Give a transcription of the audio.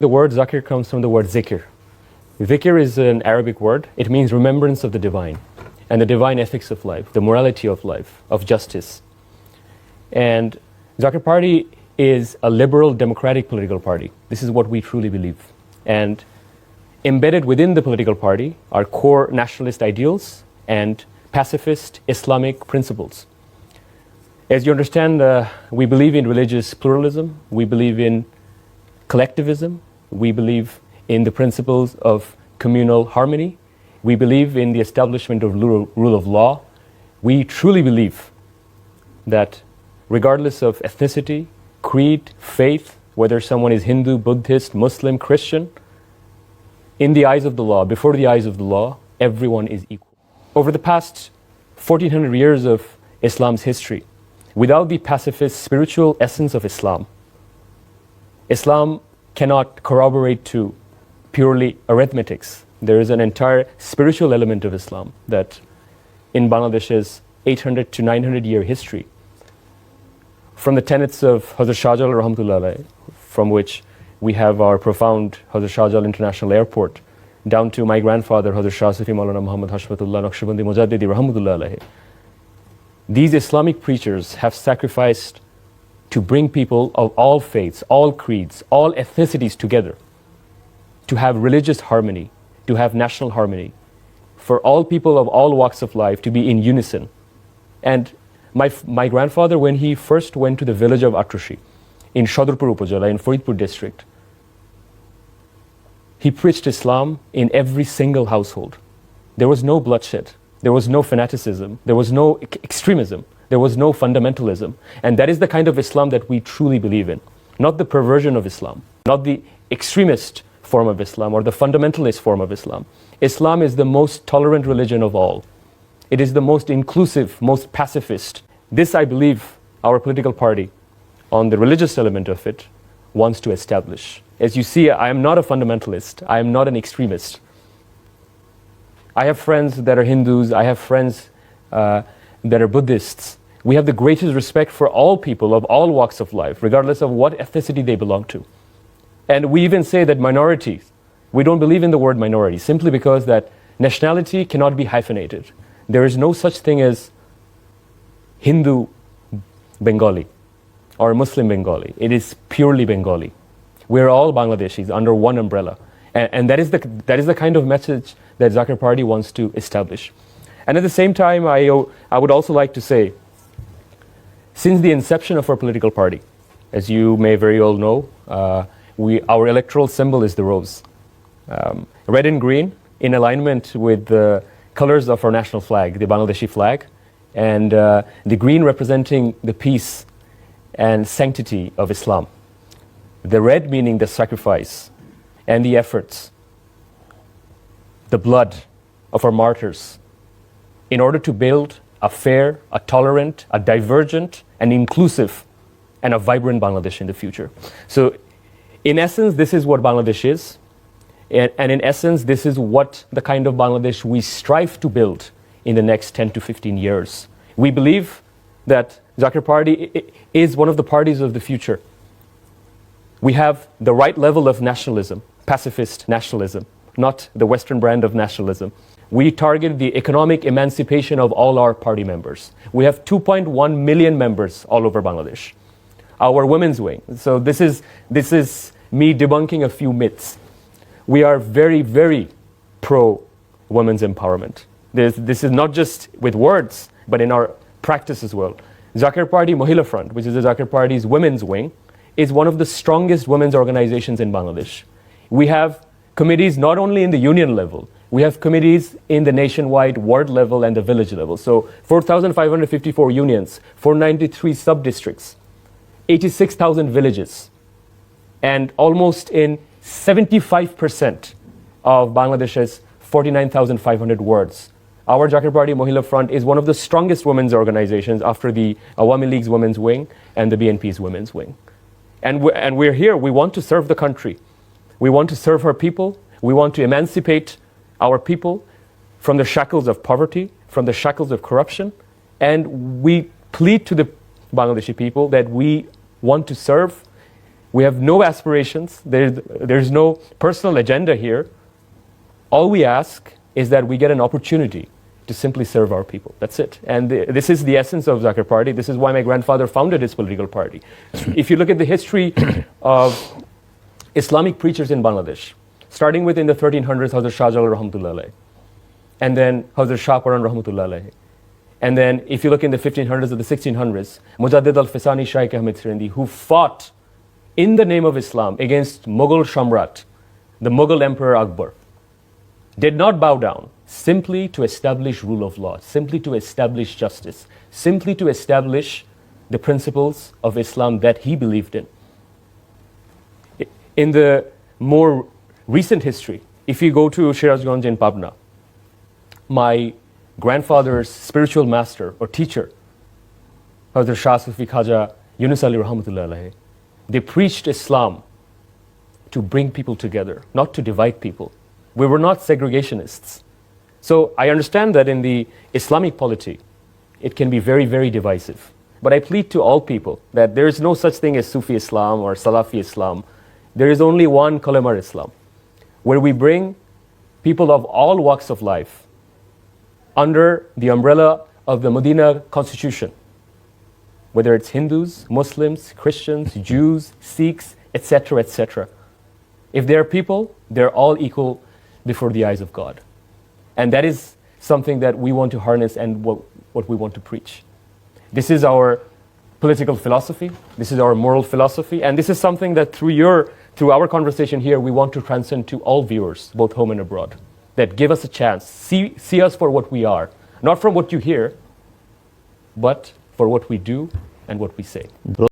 The word Zaker comes from the word Zaker. Zikr is an Arabic word. It means remembrance of the divine and the divine ethics of life, the morality of life, of justice. And Zaker Party is a liberal democratic political party. This is what we truly believe. And embedded within the political party are core nationalist ideals and pacifist Islamic principles. As you understand, we believe in religious pluralism. We believe in collectivism. We believe in the principles of communal harmony. We believe in the establishment of rule of law. We truly believe that regardless of ethnicity, creed, faith, whether someone is Hindu, Buddhist, Muslim, Christian, in the eyes of the law, before the eyes of the law, everyone is equal. Over the past 1400 years of Islam's history, without the pacifist spiritual essence of Islam, Islam cannot corroborate to purely arithmetics. There is an entire spiritual element of Islam that in Bangladesh's 800 to 900 year history, from the tenets of Hazrat Shah Jalal Rahmatullah Alayhi, from which we have our profound Hazrat Shah Jalal International Airport, down to my grandfather Hazrat Shah Sufi Maulana Muhammad Hashmatullah Naqshbandi Mujaddidi Rahmatullah Alayhi. These Islamic preachers have sacrificed to bring people of all faiths, all creeds, all ethnicities together, to have religious harmony, to have national harmony, for all people of all walks of life to be in unison. And my grandfather, when he first went to the village of Atrushi in Shodorpur Upazila in Faridpuri district, he preached Islam in every single household. There was no bloodshed. There was no fanaticism. There was no extremism. There was no fundamentalism. And that is the kind of Islam that we truly believe in. Not the perversion of Islam, not the extremist form of Islam or the fundamentalist form of Islam. Islam is the most tolerant religion of all. It is the most inclusive, most pacifist. This, I believe, our political party, on the religious element of it, wants to establish. As you see, I am not a fundamentalist. I am not an extremist. I have friends that are Hindus. I have friends that are Buddhists. We have the greatest respect for all people of all walks of life, regardless of what ethnicity they belong to. And we even say that minorities, we don't believe in the word minority, simply because that nationality cannot be hyphenated. There is no such thing as Hindu Bengali or Muslim Bengali. It is purely Bengali. We're all Bangladeshis under one umbrella. And that is the kind of message that Zaker Party wants to establish. And at the same time, I would also like to say, since the inception of our political party, as you may very well know, our electoral symbol is the rose. Red and green in alignment with the colors of our national flag, the Bangladeshi flag, and the green representing the peace and sanctity of Islam. The red meaning the sacrifice and the efforts, the blood of our martyrs, in order to build a fair, a tolerant, a divergent, an inclusive, and a vibrant Bangladesh in the future. So, in essence, this is what Bangladesh is. And in essence, this is what the kind of Bangladesh we strive to build in the next 10 to 15 years. We believe that Zaker Party is one of the parties of the future. We have the right level of nationalism, pacifist nationalism, not the Western brand of nationalism. We target the economic emancipation of all our party members. We have 2.1 million members all over Bangladesh. Our women's wing. So this is me debunking a few myths. We are very, very pro women's empowerment. This is not just with words, but in our practice as well. Zaker Party Mahila Front, which is the Zaker Party's women's wing, is one of the strongest women's organizations in Bangladesh. We have committees not only in the union level, we have committees in the nationwide ward level and the village level. So 4,554 unions, 493 sub-districts, 86,000 villages, and almost in 75% of Bangladesh's 49,500 wards. Our Zaker Party Mahila Front is one of the strongest women's organizations after the Awami League's women's wing and the BNP's women's wing. And we're here, we want to serve the country. We want to serve our people. We want to emancipate our people from the shackles of poverty, from the shackles of corruption. And we plead to the Bangladeshi people that we want to serve We have no aspirations. There's no personal agenda here. All we ask is that we get an opportunity to simply serve our people. That's it. And this is the essence of Zaker Party. This is why my grandfather founded his political party. If you look at the history of Islamic preachers in Bangladesh, starting with in the 1300s, Hazrat Shah Jalal Rahmatullah alayhi, and then Hazrat Shah Quran Rahmatullah alayhi. And then if you look in the 1500s or the 1600s, Mujaddid al-Fisani Shaykh Ahmed Sirindi, who fought in the name of Islam against Mughal Shamrat, the Mughal Emperor Akbar, did not bow down simply to establish rule of law, simply to establish justice, simply to establish the principles of Islam that he believed in. In the more recent history, if you go to Shirazganj in Pabna, my grandfather's spiritual master or teacher, Hazrat Shah Sufi Khawaja Yunus Ali Rahmatullah alayhi, they preached Islam to bring people together, not to divide people. We were not segregationists. So I understand that in the Islamic polity, it can be very, very divisive. But I plead to all people that there is no such thing as Sufi Islam or Salafi Islam. There is only one Kalamar Islam, where we bring people of all walks of life under the umbrella of the Medina Constitution, whether it's Hindus, Muslims, Christians, Jews, Sikhs, etc., etc. If they're people, they're all equal before the eyes of God. And that is something that we want to harness and what we want to preach. This is our political philosophy, this is our moral philosophy, and this is something that through our conversation here, we want to transcend to all viewers, both home and abroad, that give us a chance, see us for what we are, not from what you hear, but for what we do and what we say.